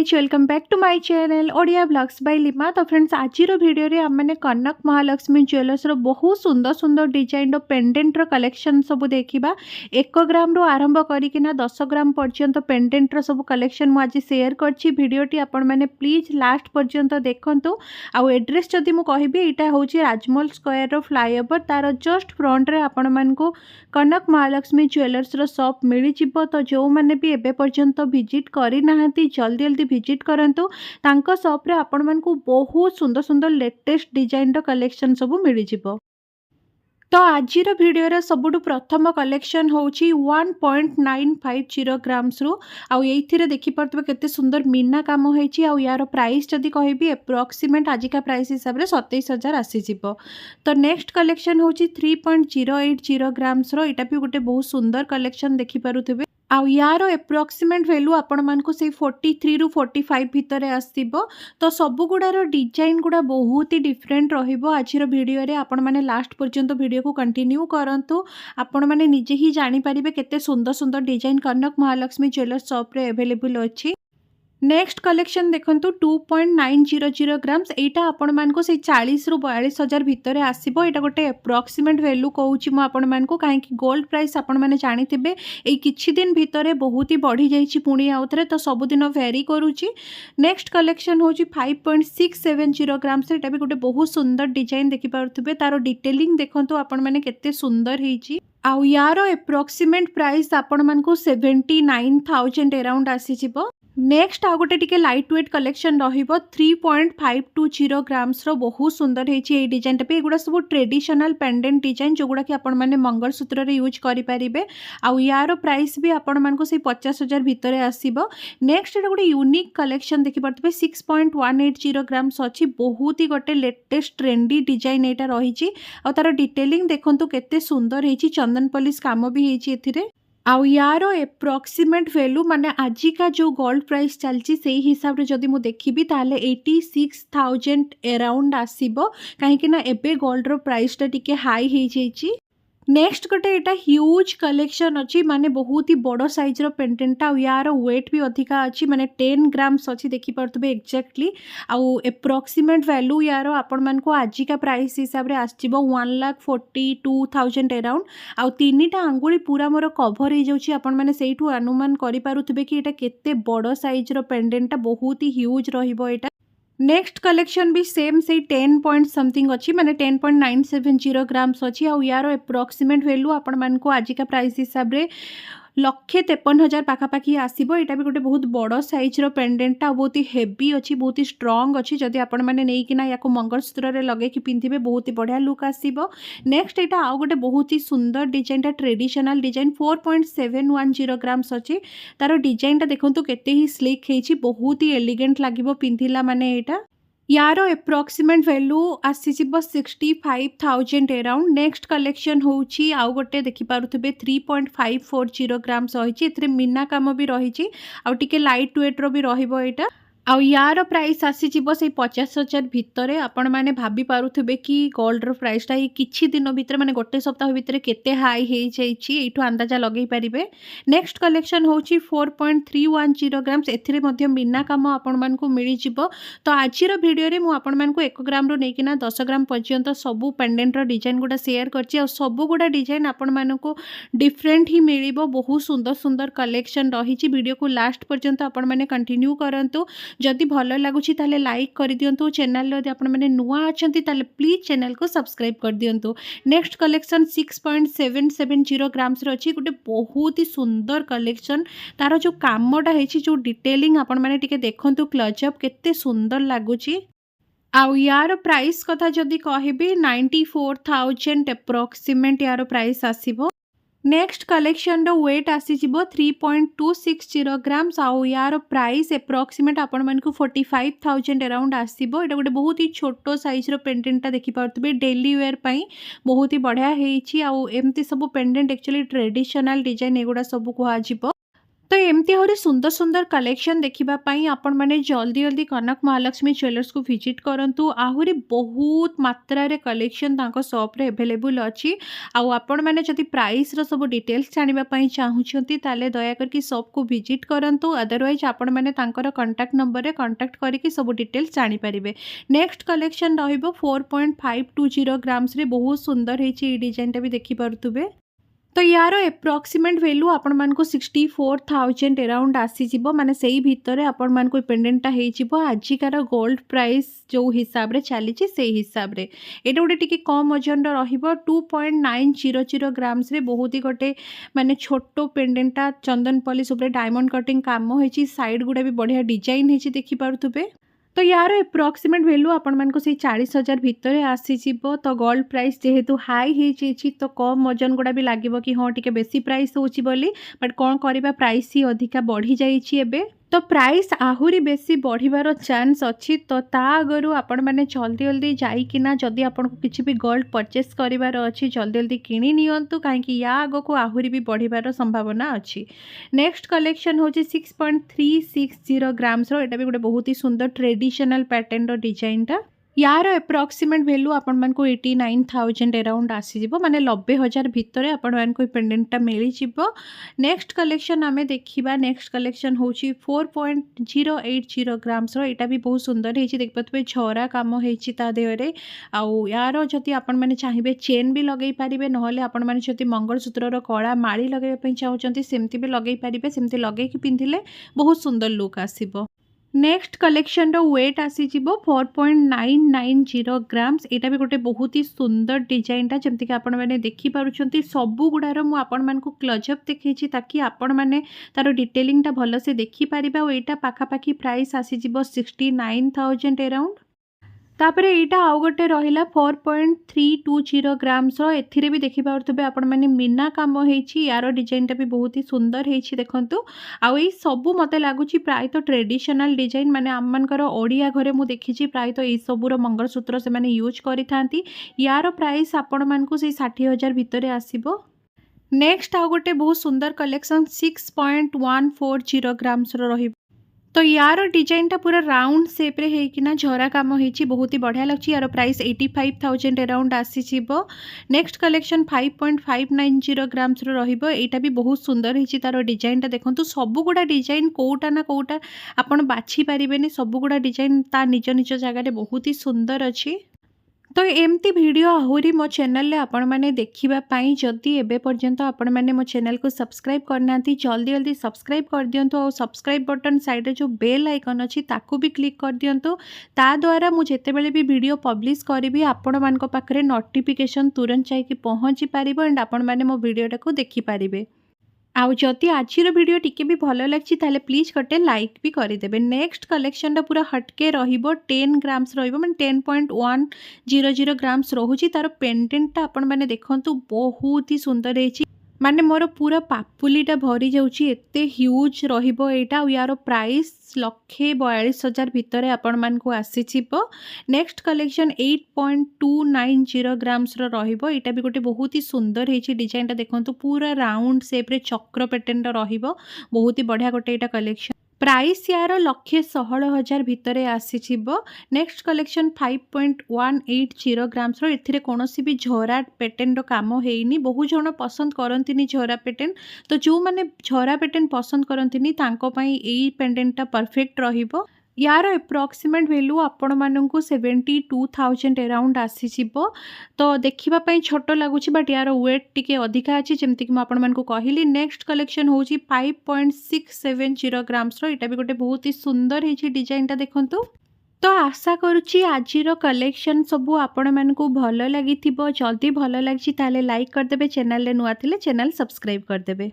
Guys welcome back to my channel Odia blogs by Lima. तो friends आज video रे हमने कनक महालक्ष्मी ज्वेलर्स रो बहुत सुंदर सुंदर डिजाइन रो पेंडेंट रो कलेक्शन सब देखा। 1 ग्राम रो आरंभ करना 10 ग्राम पर्यंत पेंडेंट रो सब कलेक्शन मु आज शेयर करछि। भिडियोटी आपण मैंने प्लीज लास्ट पर्यंत देखंतु। आउ एड्रेस जदि मु कहबी एटा होछि राजमहल स्क्वायर रो फ्लाईओवर तार जस्ट फ्रंट रे आपण मानकु कनक महालक्ष्मी ज्वेलर्स रो शॉप मिली जिवो। तो जो माने भी एबे पर्यंत विजिट करि नाहंती जल्दी जल्दी विजिट करंतु। तांको शॉप रे आपण मानकु बहुत सुंदर सुंदर लेटेस्ट डिजाइन रो कलेक्शन सब मिली जिवो। तो आज भिडियो रे सबुठु प्रथम कलेक्शन होची 1.950 ग्राम्स रु। आउ एइथिरे देखि परतबे केते सुंदर मीना काम होईची। आउ यार प्राइस जदि कहबी एप्रोक्सीमेट आजिका प्राइस हिसाब रे 27000 आसी जिवो। तो नेक्स्ट कलेक्शन होची 3.080 ग्राम्स रो। एटा भी गोटे बहुत सुंदर कलेक्शन देखि पारुथिबे। आउ यार एप्रोक्सीमेट वैल्यू आपण मानकु से 43 रु 45 भितर आसीबो। तो सबु गुडार डिजाइन गुडा बहुत ही डिफरेंट रहिबो। आजिर भिडियो रे आपण माने लास्ट पर्यंत भिडियो को कंटिन्यू करंतु। आपण माने निजे ही जानि परिबे केते सुंदर सुंदर डिजाइन कनक महालक्ष्मी ज्वेलर्स शॉप रे अवेलेबल अछि। नेक्स्ट कलेक्शन देखंतु 2.900 ग्राम्स। एटा आपण मानकु से 40 रु 42,000 भितर आसीबो। एटा गोटे एप्रोक्सीमेट वैल्यू कहूची मु आपण मानकु काहे कि गोल्ड प्राइस आपण माने जानिथिबे एई किछि दिन भितर बहुत ही बढ़ी जाईची पुणी आउथरे। तो सब दिन वेरी करूची। नेक्स्ट कलेक्शन होची 5.670 ग्राम्स। एटा भी गोटे बहुत सुंदर डिजाइन देखि पारुथिबे। तारो डिटेलिंग देखंतु आपण माने केते सुंदर हेची। आउ यारो एप्रोक्सीमेट प्राइस आपण मानकु 79,000 अराउंड आसी जिवो। नेक्स्ट आ गोटे टिके लाइट वेट कलेक्शन रहिबो 3.520 ग्राम्स रो। बहुत सुंदर हेची ए डिजाइन पे। एगुडा सब ट्रेडिशनल पेंडेंट डिजाइन जोगुडा कि आपण माने मंगलसूत्र रे यूज करि परिबे। आउ यारो प्राइस भी आपण मानको से 50,000 भितरे आसीबो। नेक्स्ट एटा गोटे यूनिक कलेक्शन देखि परतबे 6.180 ग्राम्स अछि। बहुत ही गोटे लेटेस्ट ट्रेंडी डिजाइन एटा रहिची। आ तार डिटेलिंग देखंतु केते सुंदर हेची। चंदन पॉलिश काम भी हेची एथिरे। आउ यारो एप्रोक्सीमेट वैल्यू माने आजिका जो गोल्ड प्राइस चलची से हिसाब रे जदि मु देखिबी ताले 86,000 अराउंड आसीबो। काहे कि ना एबे गोल्ड रो प्राइस टा टिके हाई हे जेची। नेक्स्ट गोटे एटा ह्यूज कलेक्शन अच्छी माने बहुत ही बड़ साइज रो पेंडेंट। आउ यार वेट भी अधिका अच्छी माने 10 ग्राम्स अच्छी देखि परतबे एक्जेक्टली। आउ एप्रोक्सीमेट वैल्यू यार आपण मानको आजिका प्राइस हिसाब रे आछिबो 1,42,000 अराउंड। आउ तीनिटा आंगुली पूरा मोर कवर हे जाउची। आपण माने सेइठु अनुमान करि पारुथिबे कि एटा केते बड़ साइज रो पेंडेंट बहुत ही ह्यूज रहिबो एटा। नेक्स्ट कलेक्शन भी सेम से 10 पॉइंट समथिंग अच्छी माने 10.970 ग्राम्स अच्छी। आउ यार एप्रोक्सीमेट वैल्यू आपण मानको आजिका प्राइस हिसाब रे 1,53,000 पाखापाखि आसीबो। एटा भी गोटे बहुत बड़ साइज रो पेंडेंट बहुत ही हेवी अच्छी बहुत ही स्ट्रांग अच्छी। जदि आपण माने नै कि ना याको मंगलसूत्र रे लगे कि पिंथिबे बहुत ही बढ़िया लुक आसीबो। नेक्स्ट एटा आ गोटे बहुत ही सुंदर डिजाइन टा ट्रेडिशनल डिजाइन 4.710 ग्राम्स अच्छी। तार डिजाइन टा देखंतु केते ही स्लिक हेची बहुत ही एलिगेंट लागिबो पिंथिला माने एटा। यारो एप्रोक्सीमेट वैल्यू आसी 65,000 अराउंड। नेक्स्ट कलेक्शन होची आउ गोटे देखि पारुथिबे 3.540 ग्राम्स रहिची। एथरे मीना काम भी रहिची। आउ टिके लाइट वेट रो भी रहिबो एटा। आउ यार प्राइस आसी जिवो से 50,000 भितरे। आपण माने भाबी पारुथिबे कि गोल्ड रो प्राइस टा किछि दिन भितर माने गोटे सप्ताह भितर केते हाई हे जाईची एठु अंदाजा लगै परिबे। नेक्स्ट कलेक्शन होची 4.310 ग्राम्स। एथिरे मध्ये मीना काम आपण मानकु मिली जिवो। तो आजिर भिडियो रे मु आपण मानकु 1 ग्राम रो नै किना 10 ग्राम पर्यंत सबु पेंडेंट रो डिजाइन गुडा शेयर करछि। आ सबु गुडा डिजाइन आपण मानकु डिफरेंट ही मिलिबो। बहुत सुंदर सुंदर कलेक्शन रहिची। वीडियो को लास्ट पर्यंत आपण माने कंटिन्यू करंतु। जदि भल लगुची ताले लाइक कर दियंतु। चैनल रे आपण माने नुआ अछंती ताले प्लीज चैनल को सब्सक्राइब कर दियंतु। नेक्स्ट कलेक्शन 6.770 ग्राम्स रो अछि। गोटे बहुत ही सुंदर कलेक्शन। तार जो कामटा हेछि जो डिटेलिंग आपण माने टिके देखंतु क्लोज अप केते सुंदर लागुची। आउ यार प्राइस कथा जदि कहबी 94,000 एप्रोक्सीमेट यार प्राइस आसीबो। नेक्स्ट कलेक्शन रो वेट आसी जिवो 3.260 ग्राम्स। आउ यार प्राइस एप्रोक्सीमेट आपण मानकु 45,000 अराउंड आसीबो। एटा गोटे बहुत ही छोटो साइज रो पेंडेंट देखि पारतबे डेली वेयर पई बहुत ही बढ़िया हेची। आउ एमती सब पेंडेंट एक्चुअली ट्रेडिशनल डिजाइन एगुडा सब कुहा जिवो। तो एमती आहुरी सुंदर सुंदर कलेक्शन देखिबा पई आपण माने जल्दी जल्दी कनक महालक्ष्मी ज्वेलर्स को विजिट करंतु। आहुरी बहुत मात्रा रे कलेक्शन तांको शॉप रे अवेलेबल अछि। आउ आपण माने जदि प्राइस रो सब डिटेल्स जानिबा पई चाहुछंती ताले दया करके शॉप को विजिट करंतु। अदरवाइज आपण माने तांकर कांटेक्ट नंबर रे कांटेक्ट करके सब डिटेल्स जानि परिबे। नेक्स्ट कलेक्शन रहिबो 4.520 ग्राम्स रे बहुत सुंदर हेछि। ई डिजाइन टा भी देखि पारुतबे। तो यार एप्रोक्सीमेट वैल्यू आपण मान को 64,000 अराउंड आसी माने सेही भितरे आपण मान को पेंडेंटा हेजिबो। आजिकार गोल्ड प्राइस जो हिसाब रे चली से हिसाब रे एटा गोटे टिके कम वजन रहिबो। 2.900 ग्राम्स रे बहुत ही गोटे माने छोटो पेंडेंटा चंदन पॉलिश ऊपर डायमंड कटिंग काम होइछि। साइड गुडा भी बढ़िया डिजाइन हेछि देखि पारुथबे। तो यार एप्रोक्सीमेट वैल्यू आपण मान को 40,000 भितर आसी। तो गोल्ड प्राइस जेहेतु हाई हो तो कम वजन गुड़ा भी लगे कि हाँ टिके बेसी प्राइस होची बोली। बट कौन करबा प्राइस ही अधिका बढ़ी जाइए एबे। तो प्राइस आहुरी बेसी बढ़िबार चांस अच्छी। तो ता आगरू आपण माने जल्दी जल्दी जाइकिना जदि आपण को किसी भी गोल्ड परचेस करिवार अच्छी जल्दी जल्दी किनी नियंतु कहीं या आग को आहुरी भी बढ़िबार संभावना अच्छी। नेक्स्ट कलेक्शन होची 6.360 ग्राम्स रो। एटा भी गोटे बहुत ही सुंदर ट्रेडिशनल पैटर्न रो डिजाइन टा। यार एप्रोक्सीमेट वैल्यू आपण मान को 89,000 अराउंड आसी माने 90,000 भितर आपण मान को पेंडेंटा मिली जिवो। नेक्स्ट कलेक्शन आमे देखिबा। नेक्स्ट कलेक्शन होची 4.080 ग्राम्स रो। एटा भी बहुत सुंदर हेछि। देख पतबे झरा काम हेछि ता देहरे। आउ यार जति आपण माने चाहिबे चेन भी लगेई पारिबे नहले आपण माने जति मंगलसूत्र रो कळा माळी लगेबा पई चाहउचंती सेमति भी लगेई पारिबे। सेमति लगेई कि पिंधिले बहुत सुंदर लुक आसीबो। नेक्स्ट कलेक्शन रो वेट आसी 4.990 ग्राम्स। एटा भी गोटे बहुत ही सुंदर डिजाइन टा जमती कि आपण माने देखि पारुछंती। सबु गुडार मु आपण मान को क्लोजअप देखैछि ताकि आपण माने तार डिटेलिंग टा भलो से देखि पारिबा। एटा पाखा पाखी प्राइस आसी 69,000 अराउंड। तापरे एटा आउ गोटे रहिला 4.320 ग्राम्स रो। एथिरे भी देखि पारुथबे आपण माने मीना काम हेछि। यार डिजाइन टा भी बहुत ही सुंदर हेछि देखंतु। आउ एई सबु मते लागुछि प्राय तो ट्रेडिशनल डिजाइन माने आम मानकर ओडिया घरे मु देखिछि प्राय तो एई सबुर मंगलसूत्र से माने यूज करिथांती। यार प्राइस आपण मान को से 60,000 भितरे आसीबो। नेक्स्ट आउ गोटे बहुत सुंदर कलेक्शन 6.140 ग्राम्स रो रहिबो। तो यार डिजाइन टा पूरा राउंड शेप रे हेकिना झरा काम होइछि। बहुत ही बढ़िया लगछि। यार प्राइस 85,000 अराउंड आसी। नेक्स्ट कलेक्शन 5.590 ग्राम्स रो रहिबो। एटा भी बहुत सुंदर हेछि। तार डिजाइन टा देखंतु सबु गुडा डिजाइन कोटा ना कोटा आपण बाछि पारिबेनी। सबु गुडा डिजाइन ता निज निज जगह रे बहुत ही सुंदर अछि। तो एमती वीडियो आहुरी मो चैनल ले आपण माने देखिबा पई जदि एबे पर्यंत आपण माने मो चैनल को सब्सक्राइब करनांती जल्दी जल्दी सब्सक्राइब कर दियंतु। और सब्सक्राइब बटन साइड रे जो बेल आइकन अछि ताकू भी क्लिक कर दियंतु। ता द्वारा मु जेते बेले भी वीडियो पब्लिश करिवि आपण मानक पाखरे नोटिफिकेशन तुरंत जाइकि पहुंची पारिबो एंड आपण माने मो वीडियोटा को देखि पारिबे। आउ जदि आजिर वीडियो टिके भी भल लगी ताले प्लीज गोटे लाइक भी करदेवे। नेक्स्ट कलेक्शन पूरा हटके रहिबो 10 ग्राम्स रहिबो माने 10.100 ग्राम्स रहुची। तार पेंडेंट आपण माने देखंतु बहुत ही सुंदर हेछि। माने मोर पूरा पापुलीटा भरी जाउची एते ह्यूज रहिबो एटा। और यार प्राइस 1,42,000 भितर आपण मान को आसी छिबो। नेक्स्ट कलेक्शन 8.290 ग्राम्स रो रहिबो। एटा भी गोटे बहुत ही सुंदर हेछि। डिजाइन टा देखंतु पूरा राउंड शेप रे चक्र पैटर्न रो रहिबो। बहुत ही बढ़िया गोटे एटा कलेक्शन। प्राइस यार 1,16,000 भितर आसी। नेक्स्ट कलेक्शन 5.180 ग्राम्स रो। एथिरे कोनोसी भी झरा पैटर्न रो काम हेइनी। बहु जण पसंद करंतिनी झरा पैटर्न। तो जो माने झरा पैटर्न पसंद करंतिनी तांको पई एई पेंडेंट टा परफेक्ट रहिबो। यार एप्रोक्सीमेट वैल्यू आपण मानक 72,000 अराउंड आसी। तो देखिबा पई छोटो लागुछि बट यार वेट टिके अधिका अछि जेमति कि म आपण मानक कहली। नेक्स्ट कलेक्शन होछि 5.670 ग्राम्स रो। एटा भी गोटे बहुत ही सुंदर हेछि डिजाइन टा देखंतु। तो आशा करुच्ची आजिर कलेक्शन सबू आपण मानक भल लगी। जल्दी भल लगी ताले लाइक करदेबे। चैनल रे नुआ थिले चैनल सब्सक्राइब करदेबे।